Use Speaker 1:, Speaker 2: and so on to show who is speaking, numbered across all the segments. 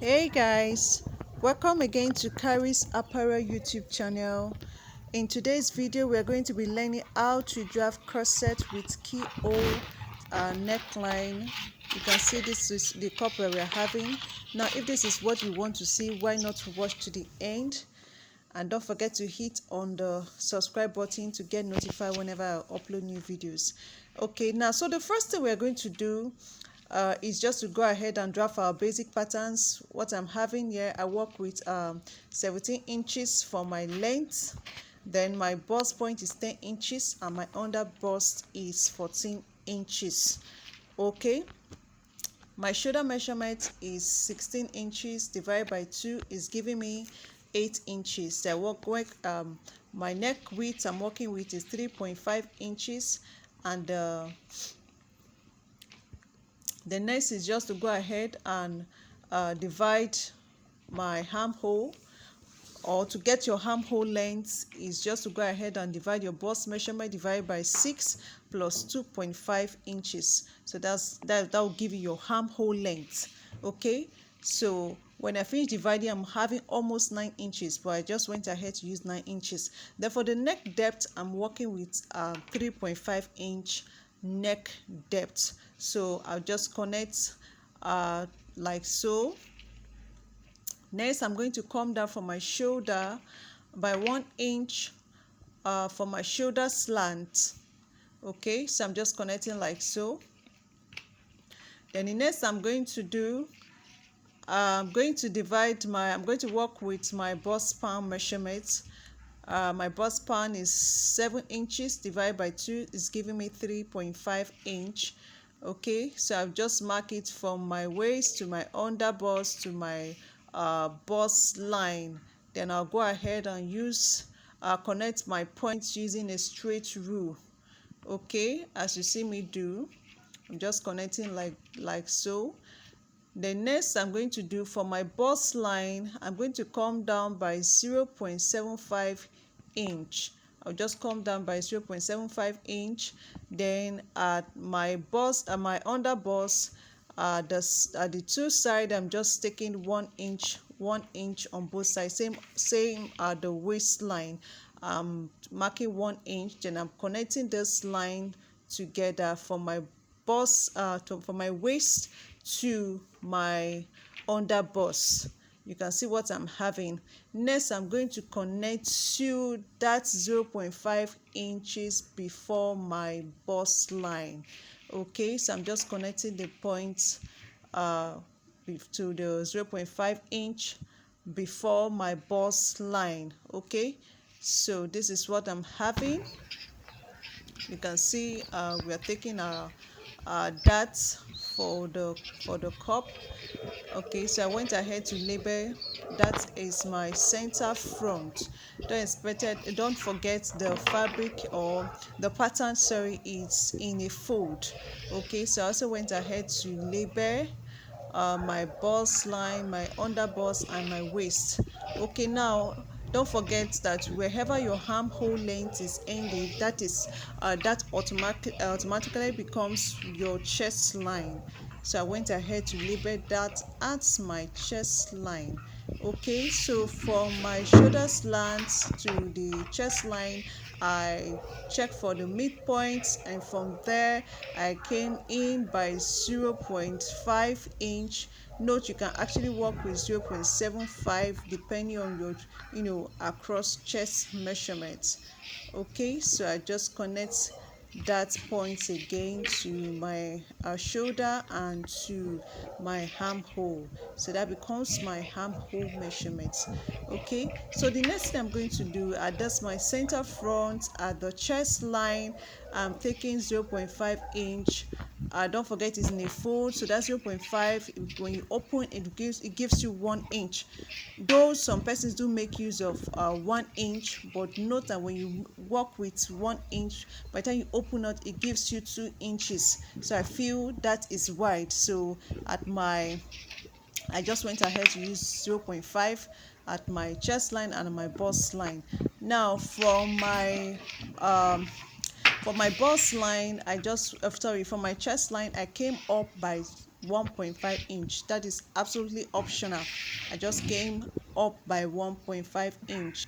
Speaker 1: Hey guys, welcome again to Carrie's Apparel YouTube channel. In today's video, we are going to be learning how to draft corset with keyhole neckline. You can see this is the cup where we are having. Now, if this is what you want to see, why not watch to the end? And don't forget to hit on the subscribe button to get notified whenever I upload new videos. Okay, now so the first thing we're going to do is just to go ahead and draft our basic patterns. What I'm having here, I work with 17 inches for my length, then my bust point is 10 inches and my under bust is 14 inches. Okay, my shoulder measurement is 16 inches divided by 2 is giving me 8 inches. So my neck width I'm working with is 3.5 inches, and the next is just to go ahead and divide my armhole, or to get your armhole length is just to go ahead and divide your bust measurement divided by 6 plus 2.5 inches. So that will give you your armhole length. Okay, so when I finish dividing, I'm having almost 9 inches, but I just went ahead to use 9 inches. Then for the neck depth, I'm working with 3.5 inch neck depth. So I'll just connect like so. Next, I'm going to come down from my shoulder by 1 inch for my shoulder slant. Okay, so I'm just connecting like so. Then the next I'm going to do, I'm going to work with my bust span measurements. My bust span is 7 inches divided by 2 is giving me 3.5 inch. Okay, so I'll just mark it from my waist to my under bust to my bust line. Then I'll go ahead and connect my points using a straight rule. Okay, as you see me do, I'm just connecting like so. The next I'm going to do for my bust line, I'm going to come down by 0.75 inch. I'll just come down by 0.75 inch. Then at my bust and my under bust, at the two sides, I'm just taking 1 inch on both sides. Same at the waistline. I'm marking 1 inch. Then I'm connecting this line together from my from my waist to my under bust. You can see what I'm having. Next, I'm going to connect to that 0.5 inches before my bust line. Okay, so I'm just connecting the points to the 0.5 inch before my bust line. Okay, so this is what I'm having. You can see we are taking our darts for the cup. Okay, so I went ahead to label that is my center front. Don't forget the fabric or the pattern, sorry, it's in a fold. Okay, so I also went ahead to label my bust line, my under bust, and my waist. Okay, now don't forget that wherever your armhole length is ending, that automatically becomes your chest line. So I went ahead to label that as my chest line. Okay, so from my shoulder slant to the chest line, I checked for the midpoint, and from there I came in by 0.5 inch. Note you can actually work with 0.75 depending on your across chest measurements. Okay, so I just connect that point again to my shoulder and to my armhole, so that becomes my armhole measurements. Okay, so the next thing I'm going to do, that's my center front at the chest line. I'm taking 0.5 inch. Don't forget it's in a fold, so that's 0.5. When you open it gives you 1 inch, though some persons do make use of 1 inch, but note that when you work with 1 inch, by the time you open it gives you 2 inches. So I feel that is wide, so I just went ahead to use 0.5 at my chest line and my bust line. Now for my bust line, for my chest line, I came up by 1.5 inch. That is absolutely optional. I just came up by 1.5 inch.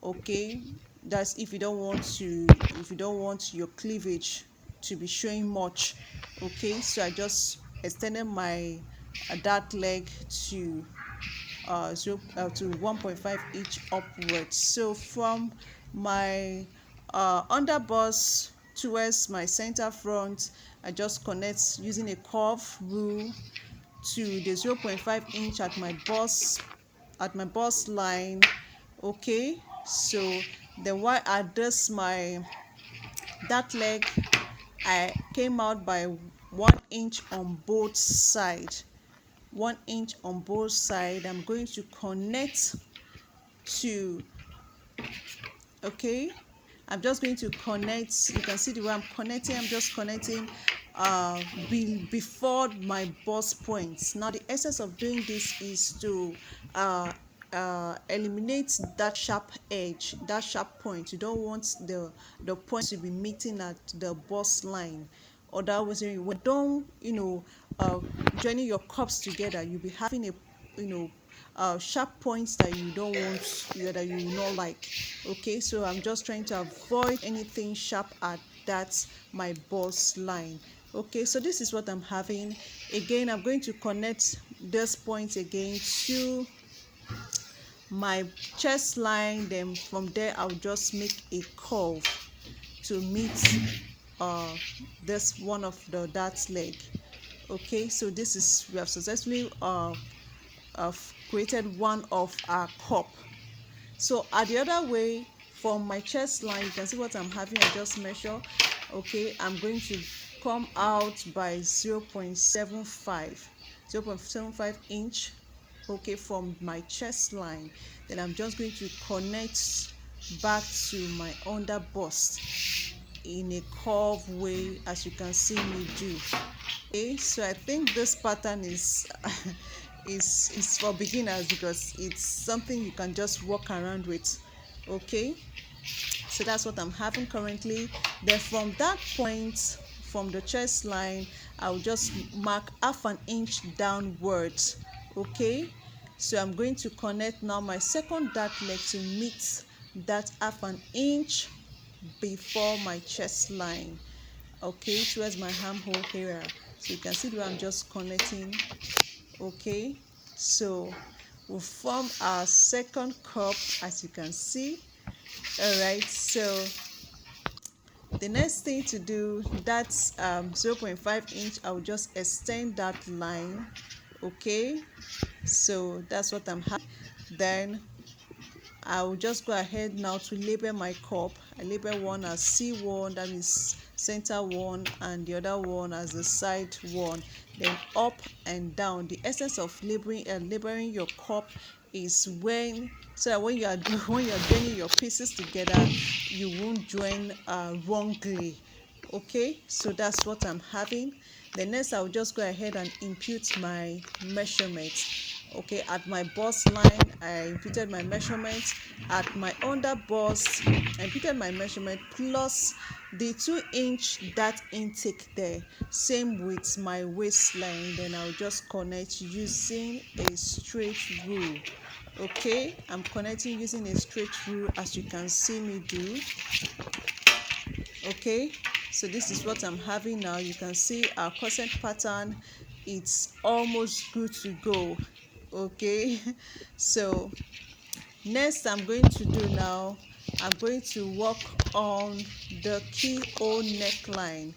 Speaker 1: Okay, that's if you don't want your cleavage to be showing much. Okay, so I just extended my dark leg to 1.5 inch upwards. So from my underbust towards my center front, I just connect using a curve rule to the 0.5 inch at my bust line. Okay, so then while I adjust my that leg, I came out by 1 inch on both sides. 1 inch on both sides. I'm going to connect to, okay, I'm just going to connect. You can see the way I'm connecting. I'm just connecting before my bust points. Now the essence of doing this is to eliminate that sharp edge, that sharp point. You don't want the point to be meeting at the bust line. Otherwise, when you don't, joining your cups together, you'll be having a, sharp points that you don't want, that you will not like. Okay, so I'm just trying to avoid anything sharp at that my bust line. Okay, so this is what I'm having. Again, I'm going to connect this point again to my chest line. Then from there I'll just make a curve to meet this one of the dart leg. Okay, so this is, we have successfully created one of our cup. So at the other way, from my chest line, you can see what I'm having. I just measure. Okay, I'm going to come out by 0.75 inch. Okay, from my chest line. Then I'm just going to connect back to my under bust in a curve way, as you can see me do. Okay, so I think this pattern is is for beginners, because it's something you can just walk around with. Okay, so that's what I'm having currently. Then from that point, from the chest line, I'll just mark half an inch downwards. Okay, so I'm going to connect now my second dart leg to meet that half an inch before my chest line. Okay, towards my armhole area. So you can see where I'm just connecting. Okay, so we form our second cup, as you can see. All right, so the next thing to do, that's 0.5 inch. I'll just extend that line. Okay, so that's what I'm having. Then I'll just go ahead now to label my cup. I label one as C1, that is center one, and the other one as the side one. Then up and down. The essence of labeling your cup is so that when you are joining your pieces together, you won't join wrongly. Okay, so that's what I'm having. The next, I'll just go ahead and impute my measurements. Okay, at my bust line, I imputed my measurement. At my under bust, I imputed my measurement plus the 2-inch dart intake there. Same with my waistline. Then I'll just connect using a straight rule. Okay, I'm connecting using a straight rule, as you can see me do. Okay, so this is what I'm having now. You can see our corset pattern, it's almost good to go. Okay, so next I'm going to do now, I'm going to work on the keyhole neckline.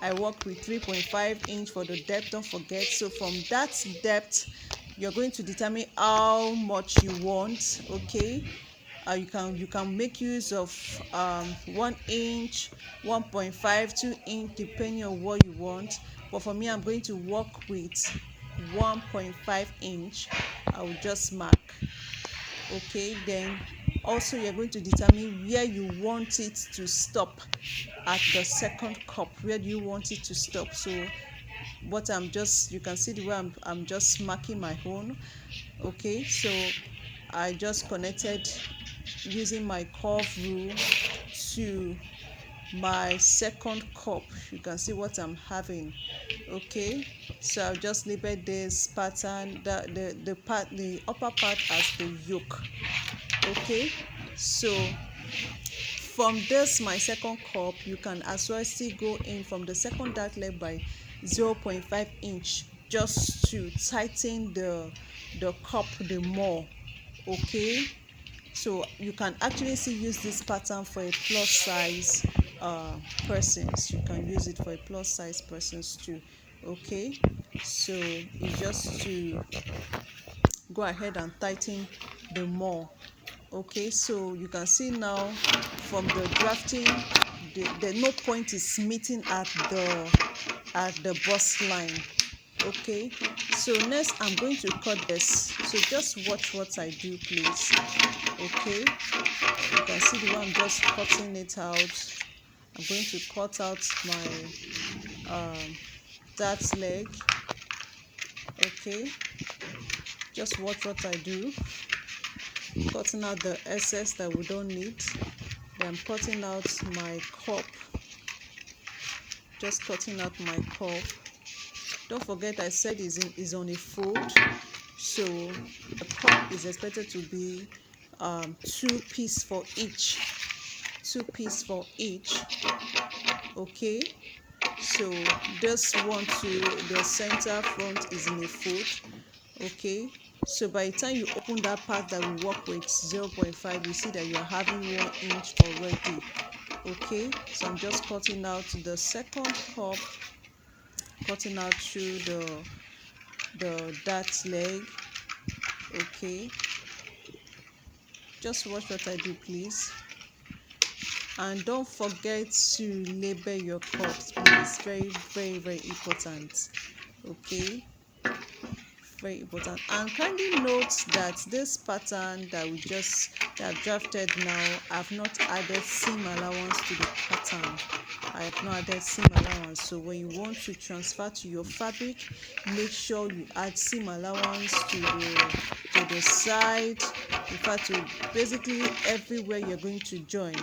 Speaker 1: I work with 3.5 inch for the depth, don't forget. So from that depth, you're going to determine how much you want. Okay, you can make use of 1 inch, 1.5, 2 inch, depending on what you want. But for me, I'm going to work with 1.5 inch. I will just mark. Okay, then also you're going to determine where you want it to stop at the second cup. Where do you want it to stop? So what you can see the way I'm just marking my own. Okay, so I just connected using my curve rule to my second cup. You can see what I'm having. Okay, so I'll just label this pattern, the upper part as the yoke. Okay, so from this my second cup, you can as well still go in from the second dark leg by 0.5 inch, just to tighten the cup the more. Okay, so you can actually still use this pattern for a plus size persons. You can use it for a plus size persons too. Okay, so it's just to go ahead and tighten the more. Okay, so you can see now from the drafting, the no point is meeting at the bust line. Okay, so next I'm going to cut this, so just watch what I do, please. Okay, you can see the way I'm just cutting it out. I'm going to cut out my that leg. Okay, just watch what I do. Cutting out the excess that we don't need. Then I'm cutting out my cup. Just cutting out my cup. Don't forget I said is on a fold, so the cup is expected to be 2 pieces for each. 2 pieces for each. Okay, so this one to the center front is in a fold. Okay, so by the time you open that part that we work with 0.5, you see that you are having 1 inch already. Okay, so I'm just cutting out the second cup, cutting out through the dart leg. Okay, just watch what I do, please. And don't forget to label your cups, please. Very important. Okay, very important. And kindly note that this pattern that I've drafted now, I've not added seam allowance to the pattern. I have not added seam allowance. So when you want to transfer to your fabric, make sure you add seam allowance to the side. In fact, to basically everywhere you're going to join.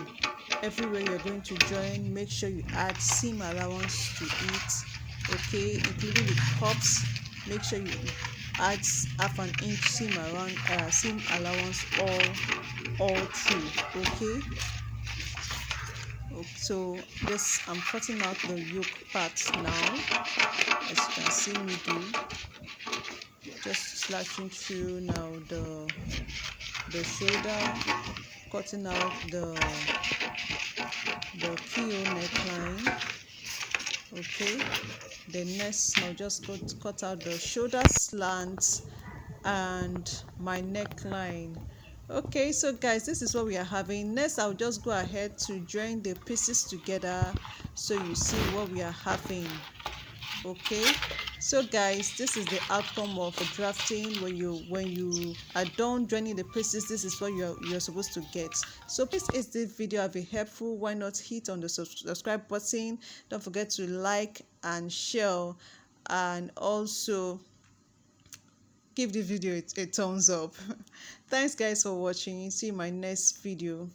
Speaker 1: Everywhere you're going to join, make sure you add seam allowance to it. Okay, including the cups. Make sure you add half an inch seam allowance all through. Okay, so this I'm cutting out the yoke part now, as you can see me do. Just slashing through now the shoulder, cutting out the keyhole neckline. Okay, the next now just cut out the shoulder slant and my neckline. Okay, so guys, this is what we are having. Next, I'll just go ahead to join the pieces together so you see what we are having. Okay, so guys, this is the outcome of drafting. When you are done joining the pieces, this is what you're supposed to get. So please, if this video have been helpful, why not hit on the subscribe button? Don't forget to like and share, and also give the video a thumbs up. Thanks guys for watching. See you in my next video.